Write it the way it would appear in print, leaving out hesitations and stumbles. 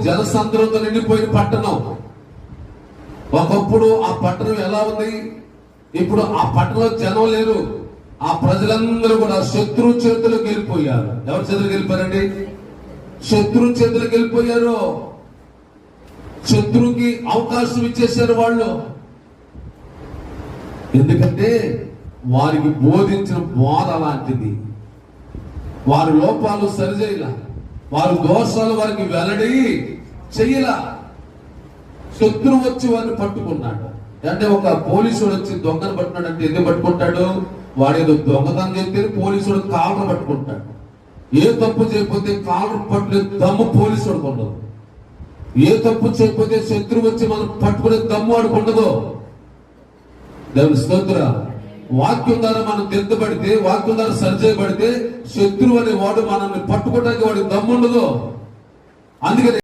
జనసంద్రంతో నిండిపోయిన పట్టణం. ఒకప్పుడు ఆ పట్టణం ఎలా ఉంది, ఇప్పుడు ఆ పట్టణంలో జనం లేరు. ఆ ప్రజలందరూ కూడా శత్రువు చేతులకు వెళ్ళిపోయారు. ఎవరి చేతులకు వెళ్ళిపోయారండి? శత్రువు చేతులకు వెళ్ళిపోయారు. శత్రువుకి అవకాశం ఇచ్చేశారు వాళ్ళు. ఎందుకంటే వారికి బోధించిన బోధ అలాంటిది. వారి లోపాలు సరిచేయలా, వారి దోషాలు వారికి వెల్లడి చెయ్యలా. శత్రువు వచ్చి వారిని పట్టుకున్నాడు. అంటే ఒక పోలీసుడు వచ్చి దొంగను పట్టుకున్నాడు అంటే ఎందుకు పట్టుకుంటాడు? వాడేదో దొంగతనం చేస్తే పోలీసుడు కాలర్ పట్టుకుంటాడు. ఏ తప్పు చేయకపోతే కాలర్ పట్టుకునే దమ్ము పోలీసుడికి ఉండదు. ఏ తప్పు చేయకపోతే శత్రువు వచ్చి మనం పట్టుకునే దమ్ము వాడికి ఉండదు. దేవుని స్తోత్రం. వాక్యం ద్వారా మనం దిద్దబడితే, వాక్యం ద్వారా సరిచేయబడితే శత్రువు అనే వాడు మనల్ని పట్టుకోవడానికి వాడికి దమ్ము ఉండదు. అందుకని